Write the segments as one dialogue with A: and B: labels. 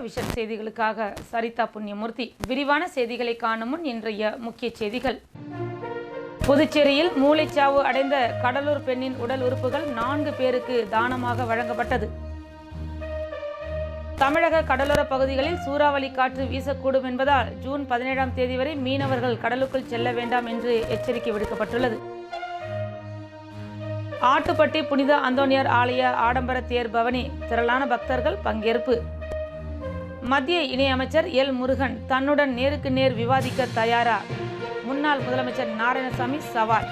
A: Vision செய்திகளுக்காக சரிதா புண்ணியமூர்த்தி. விரிவான செய்திகளை காணும் முன் இன்றைய முக்கிய செய்திகள். புதுச்சேரியில் மூளைச்சாவு அடைந்த கடலூர் பெண்ணின் உடல் உறுப்புகள் 4 பேருக்கு தானமாக வழங்கப்பட்டது. தமிழக கடலோர பகுதிகளில் சூறாவளி காற்று வீசக்கூடும் என்பதால் ஜூன் 17ஆம் தேதி வரை மீனவர்கள் கடலுக்குள் செல்ல வேண்டாம் என்று எச்சரிக்கை விடுக்கப்பட்டுள்ளது. ஆட்டுப்பட்டி புனித அந்தோனியார் ஆலய ஆடம்பர தேர் பவனி, திரளான பக்தர்கள் பங்கேற்பு. மத்திய இணையமைச்சர் எல் முருகன் தன்னுடன் நேருக்கு நேர் விவாதிக்க தயாரா? முன்னாள் முதலமைச்சர் நாராயணசாமி சவால்.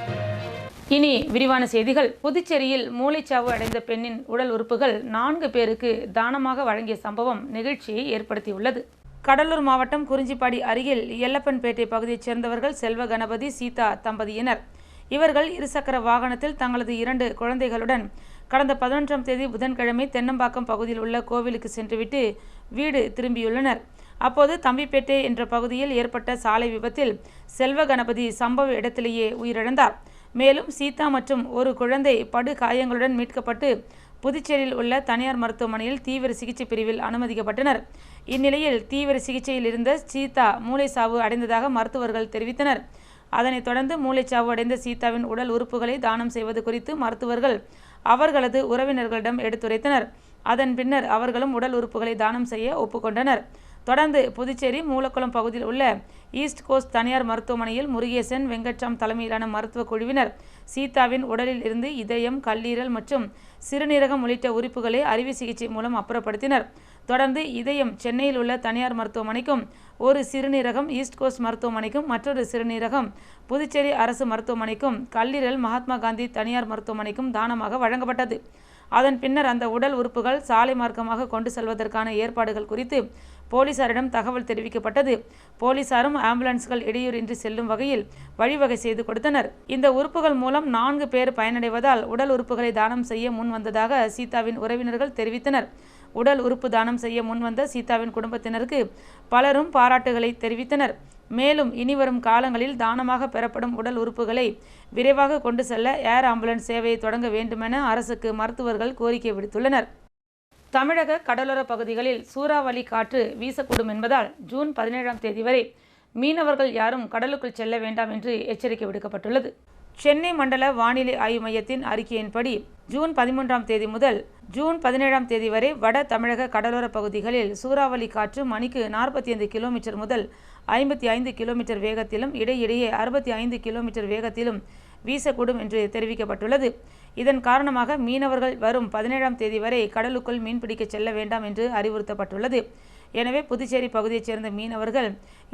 A: இனி விரிவான செய்திகள். புதுச்சேரியில் மூளைச்சாவு அடைந்த பெண்ணின் உடல் உறுப்புகள் 4 பேருக்கு தானமாக வழங்கிய சம்பவம் நிகழ்ச்சியை ஏற்படுத்தியுள்ளது. கடலூர் மாவட்டம் குறிஞ்சிப்பாடி அருகில் எல்லப்பன்பேட்டை பகுதியைச் சேர்ந்தவர்கள் செல்வ கணபதி சீதா தம்பதியினர். இவர்கள் இருசக்கர வாகனத்தில் தங்களது 2 குழந்தைகளுடன் கடந்த 11ஆம் தேதி புதன்கிழமை தென்னம்பாக்கம் பகுதியில் உள்ள கோவிலுக்கு சென்றுவிட்டு வீடு திரும்பியுள்ளனர். அப்போது தம்பிப்பேட்டை என்ற பகுதியில் ஏற்பட்ட சாலை விபத்தில் செல்வ கணபதி சம்பவ இடத்திலேயே உயிரிழந்தார். மேலும் சீதா மற்றும் ஒரு குழந்தை படு காயங்களுடன் மீட்கப்பட்டு புதுச்சேரியில் உள்ள தனியார் மருத்துவமனையில் தீவிர சிகிச்சை பிரிவில் அனுமதிக்கப்பட்டனர். இந்நிலையில் தீவிர சிகிச்சையில் இருந்த சீதா மூளைச்சாவு அடைந்ததாக மருத்துவர்கள் தெரிவித்தனர். அதனைத் தொடர்ந்து மூளைச்சாவு அடைந்த சீதாவின் உடல் உறுப்புகளை தானம் செய்வது குறித்து மருத்துவர்கள் அவர்களது உறவினர்களிடம் எடுத்துரைத்தனர். அதன் பின்னர் அவர்களும் உடல் உறுப்புகளை தானம் செய்ய ஒப்புக்கொண்டனர். தொடர்ந்து புதுச்சேரி மூலக்குளம் பகுதியில் உள்ள ஈஸ்ட் கோஸ்ட் தனியார் மருத்துவமனையில் முருகேசன், வெங்கட்ராம் தலைமையிலான மருத்துவ குழுவினர் சீதாவின் உடலில் இருந்து இதயம், கல்லீரல் மற்றும் சிறுநீரகம் உள்ளிட்ட உறுப்புகளை அறுவை சிகிச்சை மூலம் அப்புறப்படுத்தினர். தொடர்ந்து இதயம் சென்னையில் உள்ள தனியார் மருத்துவமனைக்கும், ஒரு சிறுநீரகம் ஈஸ்ட் கோஸ்ட் மருத்துவமனைக்கும், மற்றொரு சிறுநீரகம் புதுச்சேரி அரசு மருத்துவமனைக்கும், கல்லீரல் மகாத்மா காந்தி தனியார் மருத்துவமனைக்கும் தானமாக வழங்கப்பட்டது. அதன் பின்னர் அந்த உடல் உறுப்புகள் சாலை மார்க்கமாக கொண்டு செல்வதற்கான ஏற்பாடுகள் குறித்து போலீசாரிடம் தகவல் தெரிவிக்கப்பட்டது. போலீசாரும் ஆம்புலன்ஸ்கள் இடையூறின்றி செல்லும் வகையில் வழிவகை செய்து கொடுத்தனர். இந்த உறுப்புகள் மூலம் 4 பேர் பயனடைவதால் உடல் உறுப்புகளை தானம் செய்ய முன் வந்ததாக சீதாவின் உறவினர்கள் தெரிவித்தனர். உடல் உறுப்பு தானம் செய்ய முன்வந்த சீதாவின் குடும்பத்தினருக்கு பலரும் பாராட்டுகளை தெரிவித்தனர். மேலும் இனிவரும் காலங்களில் தானமாக பெறப்படும் உடல் உறுப்புகளை விரைவாக கொண்டு செல்ல ஏர் ஆம்புலன்ஸ் சேவையை தொடங்க வேண்டுமென அரசுக்கு மருத்துவர்கள் கோரிக்கை விடுத்துள்ளனர். தமிழக கடலோர பகுதிகளில் சூறாவளி காற்று வீசக்கூடும் என்பதால் ஜூன் 17ஆம் தேதி வரை மீனவர்கள் யாரும் கடலுக்குள் செல்ல வேண்டாம் என்று எச்சரிக்கை விடுக்கப்பட்டுள்ளது. சென்னை மண்டல வானிலை ஆய்வு மையத்தின் அறிக்கையின்படி ஜூன் 13ஆம் தேதி முதல் ஜூன் 17ஆம் தேதி வரை வட தமிழக கடலோர பகுதிகளில் சூறாவளி காற்று மணிக்கு 45 கிலோமீட்டர் முதல் 55 கிலோமீட்டர் வேகத்திலும் இடையிடையே 65 கிலோமீட்டர் வேகத்திலும் வீசக்கூடும் என்று தெரிவிக்கப்பட்டுள்ளது. இதன் காரணமாக மீனவர்கள் வரும் 17ஆம் தேதி வரை கடலுக்குள் மீன்பிடிக்க செல்ல வேண்டாம் என்று அறிவுறுத்தப்பட்டுள்ளது. எனவே புதுச்சேரி பகுதியைச் சேர்ந்த மீனவர்கள்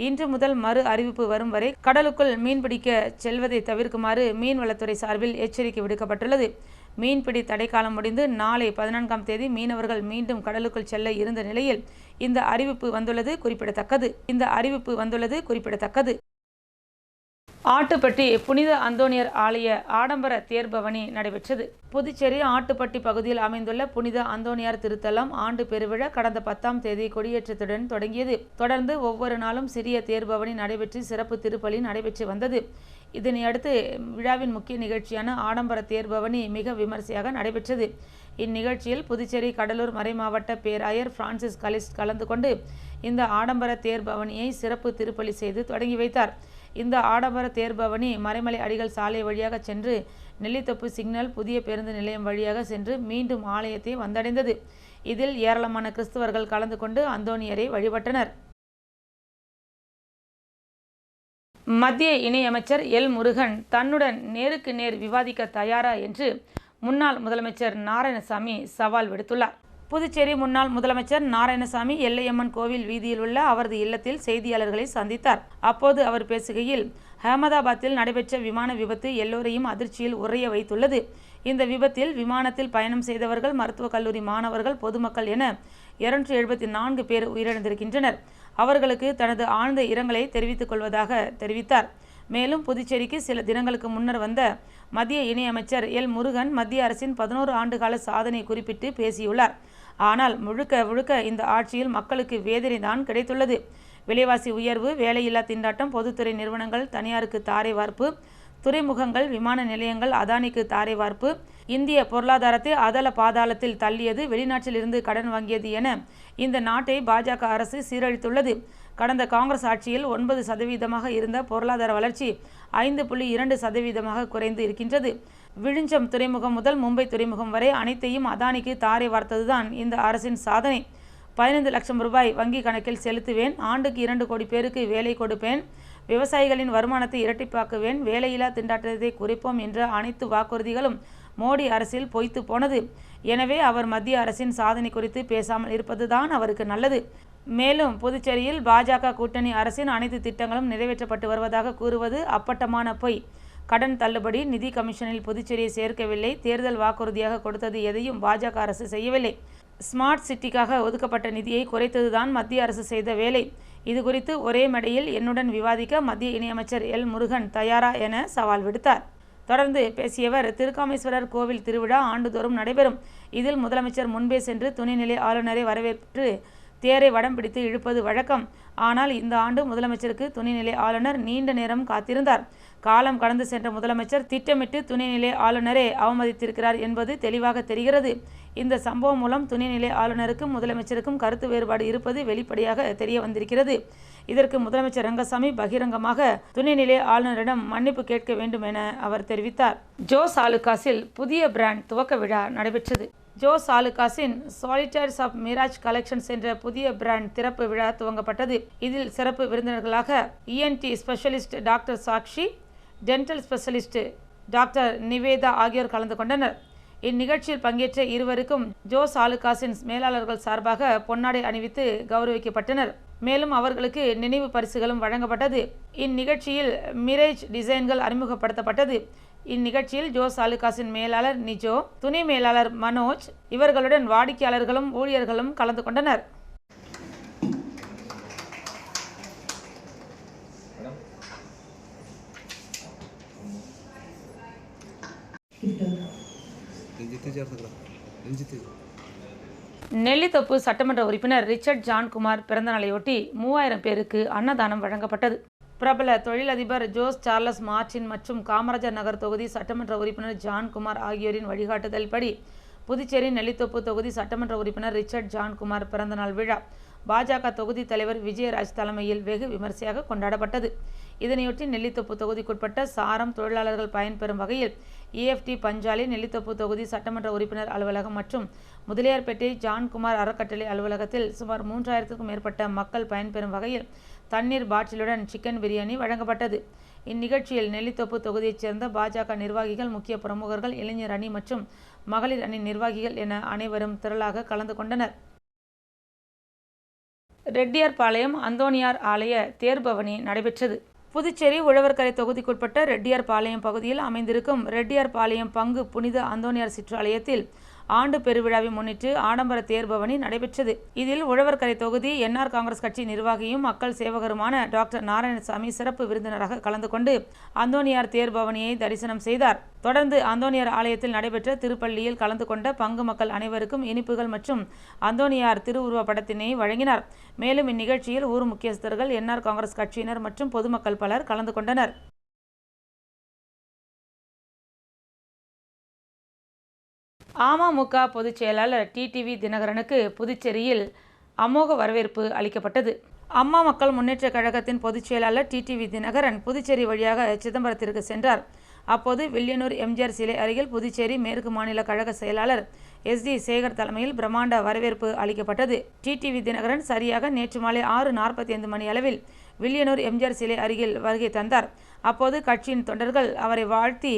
A: இன்று முதல் மறு அறிவிப்பு வரும் வரை கடலுக்குள் மீன்பிடிக்க செல்வதை தவிர்க்குமாறு மீன்வளத்துறை சார்பில் எச்சரிக்கை விடுக்கப்பட்டுள்ளது. மீன்பிடி தடைக்காலம் முடிந்து நாளை 14ஆம் தேதி மீனவர்கள் மீண்டும் கடலுக்குள் செல்ல இருந்த நிலையில் இந்த அறிவிப்பு வந்துள்ளது குறிப்பிடத்தக்கது. ஆட்டுப்பட்டி புனித அந்தோனியார் ஆலய ஆடம்பர தேர் பவனி நடைபெற்றது. புதுச்சேரி ஆட்டுப்பட்டி பகுதியில் அமைந்துள்ள புனித அந்தோனியார் திருத்தலம் ஆண்டு பெருவிழா கடந்த 10ஆம் தேதி கொடியேற்றத்துடன் தொடங்கியது. தொடர்ந்து ஒவ்வொரு நாளும் சிறிய தேர் பவனி நடைபெற்று சிறப்பு திருப்பலி நடைபெற்று வந்தது. இதனையடுத்து விழாவின் முக்கிய நிகழ்ச்சியான ஆடம்பர தேர் பவனி மிக விமர்சையாக நடைபெற்றது. இந்நிகழ்ச்சியில் புதுச்சேரி கடலூர் மறைமாவட்ட பேராயர் பிரான்சிஸ் கலிஸ்ட் கலந்து கொண்டு இந்த ஆடம்பர தேர் பவனியை சிறப்பு திருப்பலி செய்து தொடங்கி வைத்தார். இந்த ஆடம்பர தேர் பவனி மறைமலை அடிகள் சாலை வழியாக சென்று நெல்லித்தோப்பு சிக்னல் புதிய பேருந்து நிலையம் வழியாக சென்று மீண்டும் ஆலயத்தை வந்தடைந்தது. இதில் ஏராளமான கிறிஸ்தவர்கள் கலந்து கொண்டு அந்தோனியரை வழிபட்டனர். மத்திய இணையமைச்சர் எல் முருகன் தன்னுடன் நேருக்கு நேர் விவாதிக்க தயாரா என்று முன்னாள் முதலமைச்சர் நாராயணசாமி சவால் விடுத்துள்ளார். புதுச்சேரி முன்னாள் முதலமைச்சர் நாராயணசாமி எல்லையம்மன் கோவில் வீதியில் உள்ள அவரது இல்லத்தில் செய்தியாளர்களை சந்தித்தார். அப்போது அவர் பேசுகையில், அகமதாபாத்தில் நடைபெற்ற விமான விபத்து எல்லோரையும் அதிர்ச்சியில் உறைய வைத்துள்ளது. இந்த விபத்தில் விமானத்தில் பயணம் செய்தவர்கள், மருத்துவக் கல்லூரி மாணவர்கள், பொதுமக்கள் என 274 பேர் உயிரிழந்திருக்கின்றனர். அவர்களுக்கு தனது ஆழ்ந்த இரங்கலை தெரிவித்துக் கொள்வதாக தெரிவித்தார். மேலும் புதுச்சேரிக்கு சில தினங்களுக்கு முன்னர் வந்த மத்திய இணையமைச்சர் எல் முருகன் மத்திய அரசின் 11 ஆண்டுகால சாதனை குறிப்பிட்டு பேசியுள்ளார். ஆனால் முழுக்க இந்த ஆட்சியில் மக்களுக்கு வேதனை தான் கிடைத்துள்ளது. விலைவாசி உயர்வு, வேலையில்லா திண்டாட்டம், பொதுத்துறை நிறுவனங்கள் தனியாருக்கு தாரை வார்ப்பு, துறைமுகங்கள், விமான நிலையங்கள் அதானிக்கு தாரை வார்ப்பு, இந்திய பொருளாதாரத்தை அதல பாதாளத்தில் தள்ளியது, வெளிநாட்டில் இருந்து கடன் வாங்கியது என இந்த நாட்டை பாஜக அரசு சீரழித்துள்ளது. கடந்த காங்கிரஸ் ஆட்சியில் 9% இருந்த பொருளாதார வளர்ச்சி 5.2% குறைந்து இருக்கின்றது. விழுஞ்சம் துறைமுகம் முதல் மும்பை துறைமுகம் வரை அனைத்தையும் அதானிக்கு தாரை வார்த்ததுதான் இந்த அரசின் சாதனை. 15 லட்சம் ரூபாய் வங்கி கணக்கில் செலுத்துவேன், ஆண்டுக்கு 2 கோடி பேருக்கு வேலை கொடுப்பேன், விவசாயிகளின் வருமானத்தை இரட்டிப்பாக்குவேன், வேலையில்லா திண்டாட்டத்தை குறைப்போம் என்ற அனைத்து வாக்குறுதிகளும் மோடி அரசில் பொய்த்து போனது. எனவே அவர் மத்திய அரசின் சாதனை குறித்து பேசாமல் இருப்பதுதான் அவருக்கு நல்லது. மேலும் புதுச்சேரியில் பாஜக கூட்டணி அரசின் அனைத்து திட்டங்களும் நிறைவேற்றப்பட்டு வருவதாக கூறுவது அப்பட்டமான பொய். கடன் தள்ளுபடி, நிதி கமிஷனில் புதுச்சேரியை சேர்க்கவில்லை, தேர்தல் வாக்குறுதியாக கொடுத்தது எதையும் பாஜக அரசு செய்யவில்லை. ஸ்மார்ட் சிட்டிக்காக ஒதுக்கப்பட்ட நிதியை குறைத்ததுதான் மத்திய அரசு செய்த வேலை. இது குறித்து ஒரே மேடையில் என்னுடன் விவாதிக்க மத்திய இணையமைச்சர் எல் முருகன் தயாரா என சவால் விடுத்தார். தொடர்ந்து பேசியவர், திருக்காமேஸ்வரர் கோவில் திருவிழா ஆண்டுதோறும் நடைபெறும். இதில் முதலமைச்சர் முன்பே சென்று துணைநிலை ஆளுநரை வரவேற்று தேரை வடம் பிடித்து இழுப்பது வழக்கம். ஆனால் இந்த ஆண்டு முதலமைச்சருக்கு துணைநிலை ஆளுநர் நீண்ட நேரம் காத்திருந்தார். காலம் கடந்து சென்ற முதலமைச்சர் திட்டமிட்டு துணைநிலை ஆளுநரை அவமதித்திருக்கிறார் என்பது தெளிவாக தெரிகிறது. இந்த சம்பவம் மூலம் துணைநிலை ஆளுநருக்கும் முதலமைச்சருக்கும் கருத்து வேறுபாடு இருப்பது வெளிப்படையாக தெரிய வந்திருக்கிறது. இதற்கு முதலமைச்சர் ரங்கசாமி பகிரங்கமாக துணைநிலை ஆளுநரிடம் மன்னிப்பு கேட்க வேண்டும் என அவர் தெரிவித்தார். ஜோஸ் ஆலுகாஸில் புதிய பிராண்ட் துவக்க விழா நடைபெற்றது. ஜோஸ் ஆலுகாஸின் சாலிட்டர்ஸ் ஆஃப் மிராஜ் கலெக்ஷன்ஸ் என்ற புதிய பிராண்ட் திறப்பு விழா துவங்கப்பட்டது. இதில் சிறப்பு விருந்தினர்களாக ENT specialist doctor Sakshi, dental specialist doctor Nivetha ஆகியோர் கலந்து கொண்டனர். இந்நிகழ்ச்சியில் பங்கேற்ற இருவருக்கும் ஜோஸ் ஆலுகாஸின் மேலாளர்கள் சார்பாக பொன்னாடை அணிவித்து கௌரவிக்கப்பட்டனர். மேலும் அவர்களுக்கு நினைவு பரிசுகளும் வழங்கப்பட்டது. இந்நிகழ்ச்சியில் மிரேஜ் டிசைன்கள் அறிமுகப்படுத்தப்பட்டது. இந்நிகழ்ச்சியில் ஜோஸ் ஆலுகாஸின் மேலாளர் நிஜோ, துணை மேலாளர் மனோஜ், இவர்களுடன் வாடிக்கையாளர்களும் ஊழியர்களும் கலந்து கொண்டனர். நெல்லித்தோப்பு சட்டமன்ற உறுப்பினர் ரிச்சர்ட் ஜான்குமார் பிறந்தநாளையொட்டி 3000 பேருக்கு அன்னதானம் வழங்கப்பட்டது. பிரபல தொழிலதிபர் ஜோஸ் சார்லஸ் மார்டின் மற்றும் காமராஜர் நகர் தொகுதி சட்டமன்ற உறுப்பினர் ஜான்குமார் ஆகியோரின் வழிகாட்டுதல் படி புதுச்சேரி நெல்லித்தோப்பு தொகுதி சட்டமன்ற உறுப்பினர் ரிச்சர்ட் ஜான்குமார் பிறந்தநாள் விழா பாஜக தொகுதி தலைவர் விஜயராஜ் தலைமையில் வெகு விமர்சையாக கொண்டாடப்பட்டது. இதனையொட்டி நெல்லித்தோப்பு தொகுதிக்குட்பட்ட சாரம் தொழிலாளர்கள் பயன்பெறும் வகையில் EFT பஞ்சாலி, நெல்லித்தோப்பு தொகுதி சட்டமன்ற உறுப்பினர் அலுவலகம் மற்றும் முதலியார்பேட்டை ஜான்குமார் அறக்கட்டளை அலுவலகத்தில் சுமார் 3000க்கும் மேற்பட்ட மக்கள் பயன்பெறும் வகையில் தண்ணீர் பாட்டிலுடன் சிக்கன் பிரியாணி வழங்கப்பட்டது. இந்நிகழ்ச்சியில் நெல்லித்தோப்பு தொகுதியைச் சேர்ந்த பாஜக நிர்வாகிகள், முக்கிய பிரமுகர்கள், இளைஞர் அணி மற்றும் மகளிர் அணி நிர்வாகிகள் என அனைவரும் திரளாக கலந்து கொண்டனர். ரெட்டியார்பாளையம் அந்தோணியார் ஆலய தேர்பவனி நடைபெற்றது. புதுச்சேரி உழவர்கரை தொகுதிக்குட்பட்ட ரெட்டியார்பாளையம் பகுதியில் அமைந்திருக்கும் ரெட்டியார்பாளையம் பங்கு புனித அந்தோணியார் சிற்றாலயத்தில் ஆண்டு பெருவிழாவை முன்னிட்டு ஆடம்பர தேர்பவனி நடைபெற்றது. இதில் உழவர்கரை தொகுதி NR காங்கிரஸ் கட்சி நிர்வாகியும் மக்கள் சேவகருமான டாக்டர் நாராயணசாமி சிறப்பு விருந்தினராக கலந்து கொண்டு அந்தோணியார் தேர்பவனியை தரிசனம் செய்தார். தொடர்ந்து அந்தோணியார் ஆலயத்தில் நடைபெற்ற திருப்பள்ளியில் கலந்து கொண்ட பங்கு மக்கள் அனைவருக்கும் இனிப்புகள் மற்றும் அந்தோணியார் திருவுருவ படத்தினை வழங்கினார். மேலும் இந்நிகழ்ச்சியில் ஊர் முக்கியஸ்தர்கள், NR காங்கிரஸ் கட்சியினர் மற்றும் பொதுமக்கள் பலர் கலந்து கொண்டனர். அமமுக பொதுச் செயலாளர் TTV தினகரனுக்கு புதுச்சேரியில் அமோக வரவேற்பு அளிக்கப்பட்டது. அம்மா மக்கள் முன்னேற்ற கழகத்தின் பொதுச் செயலாளர் TTV தினகரன் புதுச்சேரி வழியாக சிதம்பரத்திற்கு சென்றார். அப்போது வில்லியனூர் எம்ஜிஆர் சிலை அருகில் புதுச்சேரி மேற்கு மாநில கழக செயலாளர் SD சேகர் தலைமையில் பிரம்மாண்ட வரவேற்பு அளிக்கப்பட்டது. TTV தினகரன் சரியாக நேற்று மாலை 6:45 மணி அளவில் வில்லியனூர் எம்ஜிஆர் சிலை அருகில் வருகை தந்தார். அப்போது கட்சியின் தொண்டர்கள் அவரை வாழ்த்தி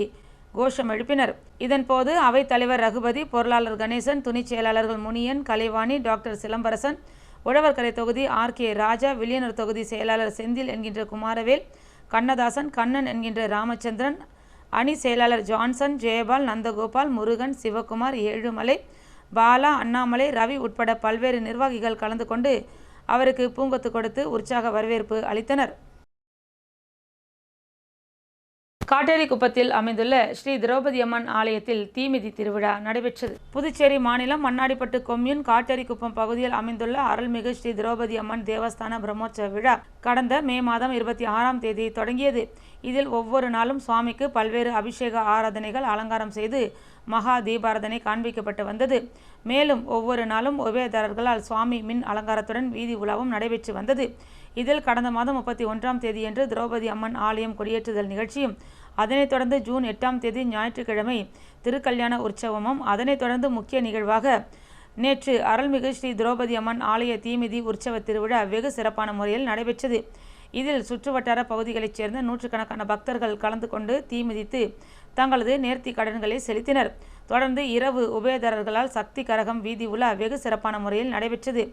A: கோஷம் எழுப்பினர். இதன்போது அவைத் தலைவர் ரகுபதி, பொருளாளர் கணேசன், துணைச் செயலாளர்கள் முனியன், கலைவாணி, டாக்டர் சிலம்பரசன், உழவர்கரை தொகுதி RK ராஜா, வில்லியனூர் தொகுதி செயலாளர் செந்தில் என்கின்ற குமாரவேல், கண்ணதாசன், கண்ணன் என்கின்ற ராமச்சந்திரன், அணி செயலாளர் ஜான்சன், ஜெயபால், நந்தகோபால், முருகன், சிவகுமார், ஏழுமலை, பாலா, அண்ணாமலை, ரவி உட்பட பல்வேறு நிர்வாகிகள் கலந்து கொண்டு அவருக்கு பூங்கொத்து கொடுத்து உற்சாக வரவேற்பு அளித்தனர். காட்டேரிக்குப்பத்தில் அமைந்துள்ள ஸ்ரீ திரௌபதி அம்மன் ஆலயத்தில் தீமிதி திருவிழா நடைபெற்றது. புதுச்சேரி மாநிலம் மண்ணாடிப்பட்டு கொம்யூன் காட்டேரிக்குப்பம் பகுதியில் அமைந்துள்ள அருள்மிகு ஸ்ரீ திரௌபதி அம்மன் தேவஸ்தான பிரம்மோற்சவ விழா கடந்த மே மாதம் 26ஆம் தேதி தொடங்கியது. இதில் ஒவ்வொரு நாளும் சுவாமிக்கு பல்வேறு அபிஷேக ஆராதனைகள் அலங்காரம் செய்து மகா தீபாராதனை காண்பிக்கப்பட்டு வந்தது. மேலும் ஒவ்வொரு நாளும் உபயதாரர்களால் சுவாமி மின் அலங்காரத்துடன் வீதி உலாவும் நடைபெற்று வந்தது. இதில் கடந்த மாதம் 31ஆம் தேதியன்று திரௌபதி அம்மன் ஆலயம் கொடியேற்றுதல் நிகழ்ச்சியும், அதனைத் தொடர்ந்து ஜூன் 8ஆம் தேதி ஞாயிற்றுக்கிழமை திருக்கல்யாண உற்சவமும், அதனைத் தொடர்ந்து முக்கிய நிகழ்வாக நேற்று அருள்மிகு ஸ்ரீ திரௌபதி அம்மன் ஆலய தீமிதி உற்சவ திருவிழா வெகு சிறப்பான முறையில் நடைபெற்றது. இதில் சுற்றுவட்டார பகுதிகளைச் சேர்ந்த நூற்றுக்கணக்கான பக்தர்கள் கலந்து கொண்டு தீமிதித்து தங்களது நேர்த்தி கடன்களை செலுத்தினர். தொடர்ந்து இரவு உபயதாரர்களால் சக்தி கரகம் வீதி உலா வெகு சிறப்பான முறையில் நடைபெற்றது.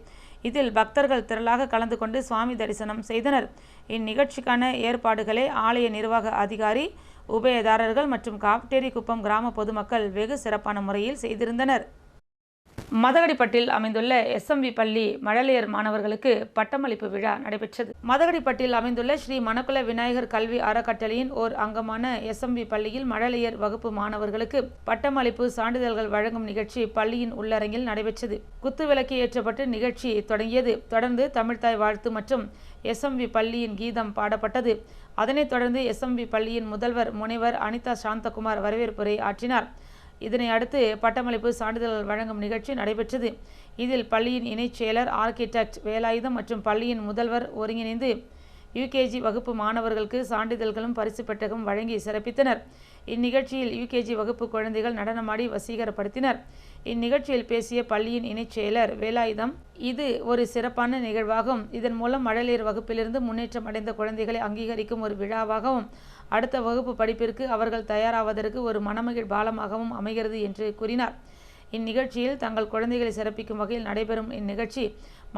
A: இதில் பக்தர்கள் திரளாக கலந்து கொண்டு சுவாமி தரிசனம் செய்தனர். இந்நிகழ்ச்சிக்கான ஏற்பாடுகளை ஆலய நிர்வாக அதிகாரி, உபயதாரர்கள் மற்றும் காட்டேரிக்குப்பம் கிராம பொதுமக்கள் வெகு சிறப்பான முறையில் செய்திருந்தனர். மதகடிப்பட்டில் அமைந்துள்ள SMV பள்ளி மழலையர் மாணவர்களுக்கு பட்டமளிப்பு விழா நடைபெற்றது. மதகடிப்பட்டில் அமைந்துள்ள ஸ்ரீ மணக்குள விநாயகர் கல்வி அறக்கட்டளையின் ஓர் அங்கமான SMV பள்ளியில் மழலையர் வகுப்பு மாணவர்களுக்கு பட்டமளிப்பு சான்றிதழ்கள் வழங்கும் நிகழ்ச்சி பள்ளியின் உள்ளரங்கில் நடைபெற்றது. குத்துவிளக்கு ஏற்றப்பட்டு நிகழ்ச்சி தொடங்கியது. தொடர்ந்து தமிழ்தாய் வாழ்த்து மற்றும் SMV பள்ளியின் கீதம் பாடப்பட்டது. அதனைத் தொடர்ந்து SMV பள்ளியின் முதல்வர் முனைவர் அனிதா சாந்தகுமார் வரவேற்புரை ஆற்றினார். இதனை அடுத்து பட்டமளிப்பு சான்றிதழ்கள் வழங்கும் நிகழ்ச்சி நடைபெற்றது. இதில் பள்ளியின் இணைச் செயலர் ஆர்கிடெக்ட் வேலாயுதம் மற்றும் பள்ளியின் முதல்வர் ஒருங்கிணைந்து UKG வகுப்பு மாணவர்களுக்கு சான்றிதழ்களும் பரிசு பெட்டகம் வழங்கி சிறப்பித்தனர். இந்நிகழ்ச்சியில் UKG வகுப்பு குழந்தைகள் நடனமாடி வசீகரப்படுத்தினர். இந்நிகழ்ச்சியில் பேசிய பள்ளியின் இணைச் செயலர் வேலாயுதம், இது ஒரு சிறப்பான நிகழ்வாகும். இதன் மூலம் மழலையர் வகுப்பிலிருந்து முன்னேற்றம் அடைந்த குழந்தைகளை அங்கீகரிக்கும் ஒரு விழாவாகவும், அடுத்த வகுப்பு படிப்பிற்கு அவர்கள் தயாராவதற்கு ஒரு மனமகிழ் பாலமாகவும் அமைகிறது என்று கூறினார். இந்நிகழ்ச்சியில் தங்கள் குழந்தைகளை சிறப்பிக்கும் வகையில் நடைபெறும் இந்நிகழ்ச்சி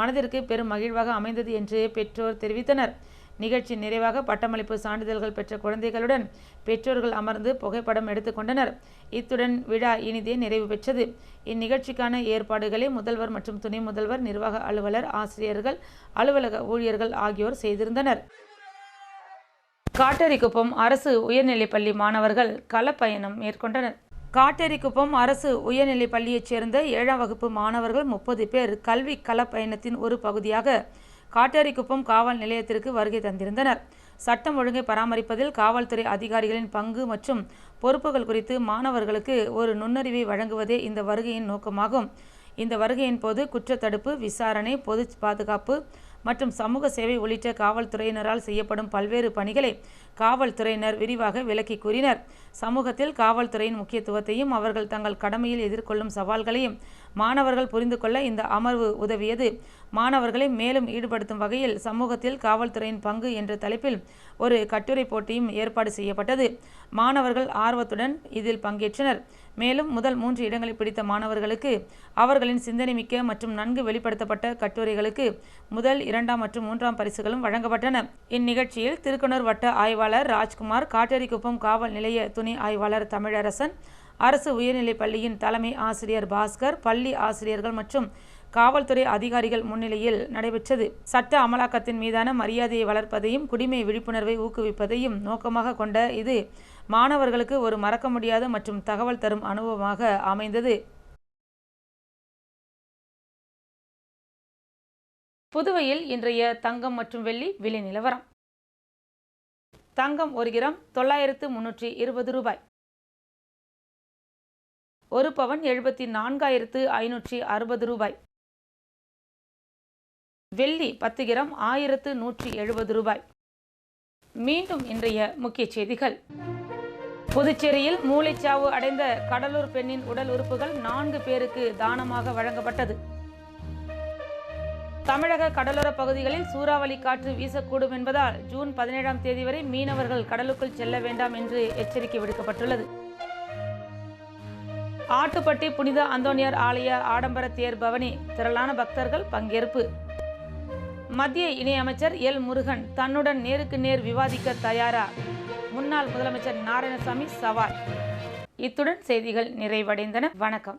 A: மனதிற்கு பெரும் மகிழ்வாக அமைந்தது என்று பெற்றோர் தெரிவித்தனர். நிகழ்ச்சி நிறைவாக பட்டமளிப்பு சான்றிதழ்கள் பெற்ற குழந்தைகளுடன் பெற்றோர்கள் அமர்ந்து புகைப்படம் எடுத்துக்கொண்டனர். இத்துடன் விழா இனிதே நிறைவு பெற்றது. இந்நிகழ்ச்சிக்கான ஏற்பாடுகளை முதல்வர் மற்றும் துணை முதல்வர், நிர்வாக அலுவலர், ஆசிரியர்கள், அலுவலக ஊழியர்கள் ஆகியோர் செய்திருந்தனர். காட்டேரிக்குப்பம் அரசு உயர்நிலைப்பள்ளி மாணவர்கள் களப்பயணம் மேற்கொண்டனர். காட்டேரிக்குப்பம் அரசு உயர்நிலைப் பள்ளியைச் சேர்ந்த 7ஆம் வகுப்பு மாணவர்கள் 30 பேர் கல்வி களப்பயணத்தின் ஒரு பகுதியாக காட்டேரிக்குப்பம் காவல் நிலையத்திற்கு வருகை தந்திருந்தனர். சட்டம் ஒழுங்கை பராமரிப்பதில் காவல்துறை அதிகாரிகளின் பங்கு மற்றும் பொறுப்புகள் குறித்து மாணவர்களுக்கு ஒரு நுண்ணறிவை வழங்குவதே இந்த வருகையின் நோக்கமாகும். இந்த வருகையின் போது குற்றத்தடுப்பு, விசாரணை, பொது பாதுகாப்பு மற்றும் சமூக சேவை உள்ளிட்ட காவல்துறையினரால் செய்யப்படும் பல்வேறு பணிகளை காவல்துறையினர் விரிவாக விளக்கி கூறினர். சமூகத்தில் காவல்துறையின் முக்கியத்துவத்தையும் அவர்கள் தங்கள் கடமையில் எதிர்கொள்ளும் சவால்களையும் மாணவர்கள் புரிந்து கொள்ள இந்த அமர்வு உதவியது. மாணவர்களை மேலும் ஈடுபடுத்தும் வகையில் சமூகத்தில் காவல்துறையின் பங்கு என்ற தலைப்பில் ஒரு கட்டுரை போட்டியும் ஏற்பாடு செய்யப்பட்டது. மாணவர்கள் ஆர்வத்துடன் இதில் பங்கேற்றனர். மேலும் முதல் 3 இடங்களை பிடித்த மாணவர்களுக்கு அவர்களின் சிந்தனை மிக்க மற்றும் நன்கு வெளிப்படுத்தப்பட்ட கட்டுரைகளுக்கு முதல், 2ஆம் மற்றும் 3ஆம் பரிசுகளும் வழங்கப்பட்டன. இந்நிகழ்ச்சியில் திருக்குணர் வட்ட ஆய்வாளர் ராஜ்குமார், காட்டேரிக்குப்பம் காவல் நிலைய துணை ஆய்வாளர் தமிழரசன், அரசு உயர்நிலைப் பள்ளியின் தலைமை ஆசிரியர் பாஸ்கர், பள்ளி ஆசிரியர்கள் மற்றும் காவல்துறை அதிகாரிகள் முன்னிலையில் நடைபெற்றது. சட்ட அமலாக்கத்தின் மீதான மரியாதையை வளர்ப்பதையும் குடிமை விழிப்புணர்வை ஊக்குவிப்பதையும் நோக்கமாக கொண்ட இது மாணவர்களுக்கு ஒரு மறக்க முடியாத மற்றும் தகவல் தரும் அனுபவமாக அமைந்தது. புதுவையில் இன்றைய தங்கம் மற்றும் வெள்ளி விலை நிலவரம். தங்கம் 1 கிராம் 9320 ரூபாய். 1 பவன் 74,560 ரூபாய். வெள்ளி 10 கிராம் 1170 ரூபாய். மீண்டும் இன்றைய முக்கிய செய்திகள். புதுச்சேரியில் மூளைச்சாவு அடைந்த கடலூர் பெண்ணின் உடல் உறுப்புகள் 4 பேருக்கு தானமாக வழங்கப்பட்டது. தமிழக கடலோர பகுதிகளில் சூறாவளி காற்று வீசக்கூடும் என்பதால் ஜூன் 17ஆம் தேதி வரை மீனவர்கள் கடலுக்குள் செல்ல வேண்டாம் என்று எச்சரிக்கை விடுக்கப்பட்டுள்ளது. ஆட்டுப்பட்டி புனித அந்தோணியார் ஆலய ஆடம்பர தேர் பவனி, திரளான பக்தர்கள் பங்கேற்பு. மத்திய இணையமைச்சர் எல் முருகன் தன்னுடன் நேருக்கு நேர் விவாதிக்க தயாரா? முன்னாள் முதலமைச்சர் நாராயணசாமி சவால். இத்துடன் செய்திகள் நிறைவடைந்தன. வணக்கம்.